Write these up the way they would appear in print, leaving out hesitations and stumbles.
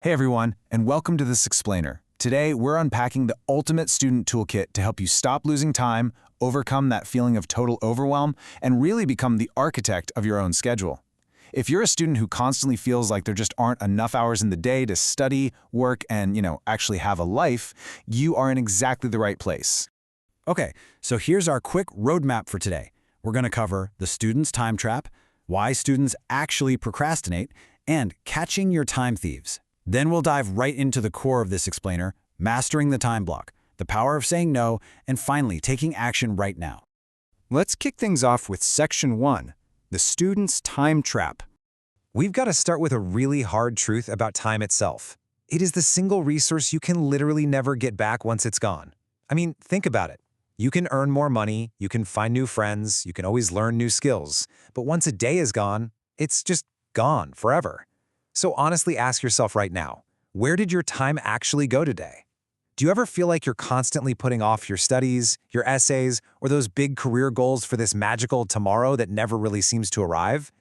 Hey everyone, and welcome to This Explainer. Today, we're unpacking the ultimate student toolkit to help you stop losing time, overcome that feeling of total overwhelm, and really become the architect of your own schedule. If you're a student who constantly feels like there just aren't enough hours in the day to study, work, and, actually have a life, you are in exactly the right place. Okay, so here's our quick roadmap for today. We're going to cover the student's time trap, why students actually procrastinate, and catching your time thieves. Then we'll dive right into the core of This Explainer, mastering the time block, the power of saying no, and finally taking action right now. Let's kick things off with Section 1, the student's time trap. We've got to start with a really hard truth about time itself. It is the single resource you can literally never get back once it's gone. I mean, think about it. You can earn more money, you can find new friends, you can always learn new skills, but once a day is gone, it's just gone forever. So honestly ask yourself right now, where did your time actually go today? Do you ever feel like you're constantly putting off your studies, your essays, or those big career goals for this magical tomorrow that never really seems to arrive?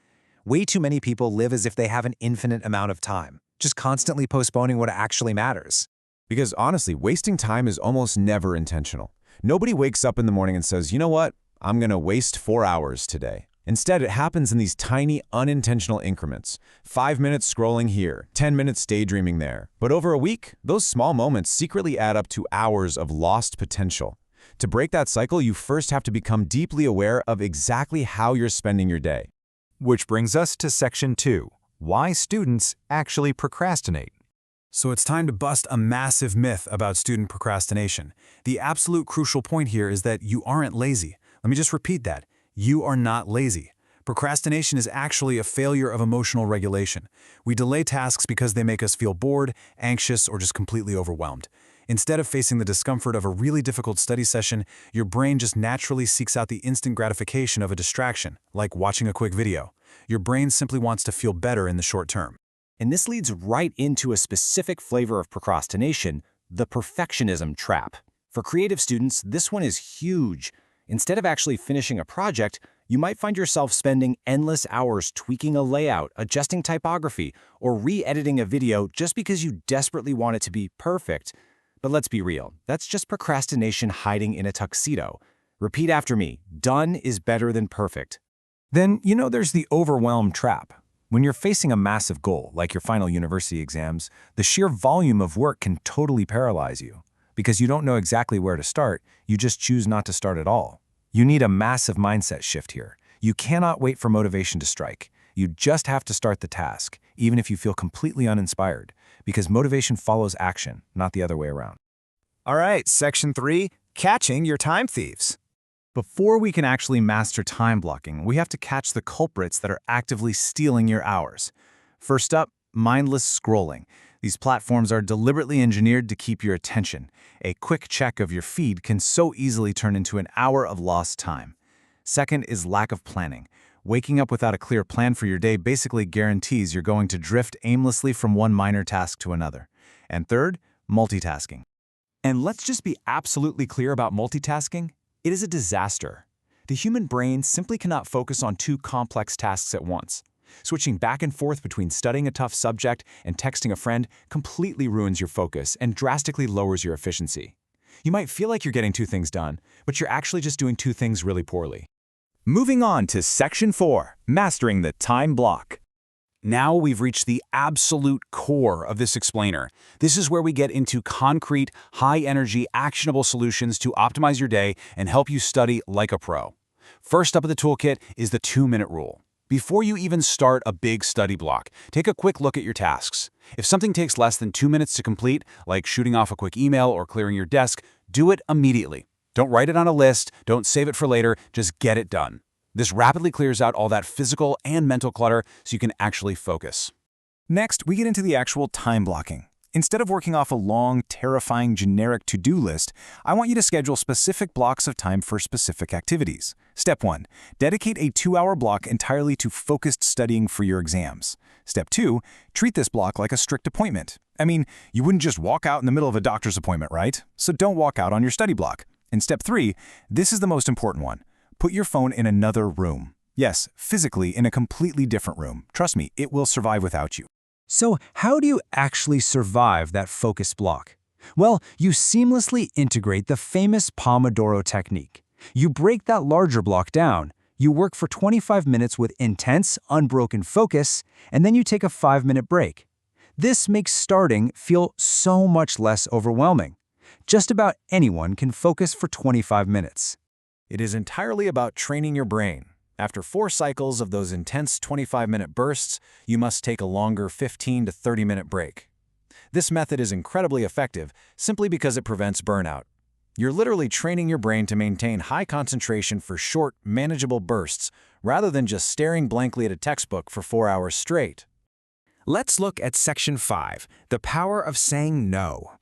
Way too many people live as if they have an infinite amount of time, just constantly postponing what actually matters. Because honestly, wasting time is almost never intentional. Nobody wakes up in the morning and says, you know what, I'm going to waste 4 hours today. Instead, it happens in these tiny, unintentional increments. 5 minutes scrolling here, 10 minutes daydreaming there. But over a week, those small moments secretly add up to hours of lost potential. To break that cycle, you first have to become deeply aware of exactly how you're spending your day. Which brings us to Section 2, why students actually procrastinate. So it's time to bust a massive myth about student procrastination. The absolute crucial point here is that you aren't lazy. Let me just repeat that. You are not lazy. Procrastination is actually a failure of emotional regulation. We delay tasks because they make us feel bored, anxious, or just completely overwhelmed. Instead of facing the discomfort of a really difficult study session, your brain just naturally seeks out the instant gratification of a distraction, like watching a quick video. Your brain simply wants to feel better in the short term. And this leads right into a specific flavor of procrastination, the perfectionism trap. For creative students, this one is huge. Instead of actually finishing a project, you might find yourself spending endless hours tweaking a layout, adjusting typography, or re-editing a video just because you desperately want it to be perfect. But let's be real, that's just procrastination hiding in a tuxedo. Repeat after me, done is better than perfect. Then, there's the overwhelm trap. When you're facing a massive goal, like your final university exams, the sheer volume of work can totally paralyze you. Because you don't know exactly where to start, you just choose not to start at all. You need a massive mindset shift here. You cannot wait for motivation to strike. You just have to start the task, even if you feel completely uninspired, because motivation follows action, not the other way around. All right, Section 3, catching your time thieves. Before we can actually master time blocking, we have to catch the culprits that are actively stealing your hours. First up, mindless scrolling. These platforms are deliberately engineered to keep your attention. A quick check of your feed can so easily turn into an hour of lost time. Second is lack of planning. Waking up without a clear plan for your day basically guarantees you're going to drift aimlessly from one minor task to another. And third, multitasking. And let's just be absolutely clear about multitasking. It is a disaster. The human brain simply cannot focus on two complex tasks at once. Switching back and forth between studying a tough subject and texting a friend completely ruins your focus and drastically lowers your efficiency. You might feel like you're getting two things done, but you're actually just doing two things really poorly. Moving on to Section 4, mastering the time block. Now we've reached the absolute core of This Explainer. This is where we get into concrete, high-energy, actionable solutions to optimize your day and help you study like a pro. First up in the toolkit is the 2-minute rule. Before you even start a big study block, take a quick look at your tasks. If something takes less than 2 minutes to complete, like shooting off a quick email or clearing your desk, do it immediately. Don't write it on a list, don't save it for later, just get it done. This rapidly clears out all that physical and mental clutter so you can actually focus. Next, we get into the actual time blocking. Instead of working off a long, terrifying, generic to-do list, I want you to schedule specific blocks of time for specific activities. Step 1. Dedicate a 2-hour block entirely to focused studying for your exams. Step 2. Treat this block like a strict appointment. I mean, you wouldn't just walk out in the middle of a doctor's appointment, right? So don't walk out on your study block. And Step 3. This is the most important one. Put your phone in another room. Yes, physically in a completely different room. Trust me, it will survive without you. So how do you actually survive that focus block? Well, you seamlessly integrate the famous Pomodoro technique. You break that larger block down, you work for 25 minutes with intense, unbroken focus, and then you take a 5-minute break. This makes starting feel so much less overwhelming. Just about anyone can focus for 25 minutes. It is entirely about training your brain. After 4 cycles of those intense 25-minute bursts, you must take a longer 15 to 30-minute break. This method is incredibly effective simply because it prevents burnout. You're literally training your brain to maintain high concentration for short, manageable bursts rather than just staring blankly at a textbook for 4 hours straight. Let's look at Section 5, the power of saying no.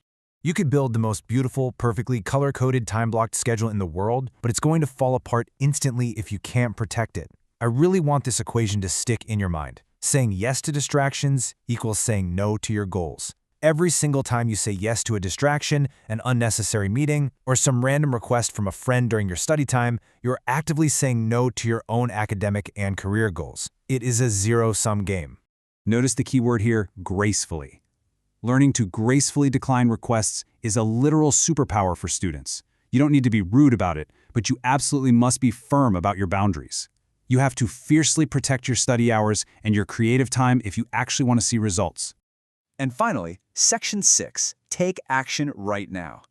You could build the most beautiful, perfectly color-coded time-blocked schedule in the world, but it's going to fall apart instantly if you can't protect it. I really want this equation to stick in your mind. Saying yes to distractions equals saying no to your goals. Every single time you say yes to a distraction, an unnecessary meeting, or some random request from a friend during your study time, you're actively saying no to your own academic and career goals. It is a zero-sum game. Notice the key word here, gracefully. Learning to gracefully decline requests is a literal superpower for students. You don't need to be rude about it, but you absolutely must be firm about your boundaries. You have to fiercely protect your study hours and your creative time if you actually want to see results. And finally, Section 6, take action right now.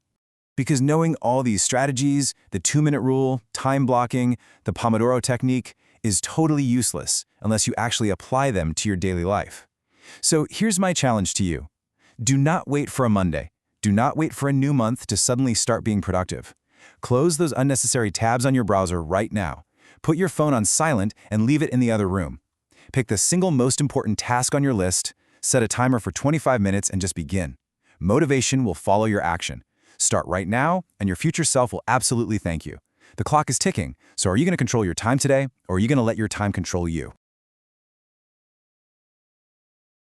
Because knowing all these strategies, the 2-minute rule, time blocking, the Pomodoro technique, is totally useless unless you actually apply them to your daily life. So here's my challenge to you. Do not wait for a Monday. Do not wait for a new month to suddenly start being productive. Close those unnecessary tabs on your browser right now. Put your phone on silent and leave it in the other room. Pick the single most important task on your list, set a timer for 25 minutes, and just begin. Motivation will follow your action. Start right now, and your future self will absolutely thank you. The clock is ticking, so are you going to control your time today, or are you going to let your time control you?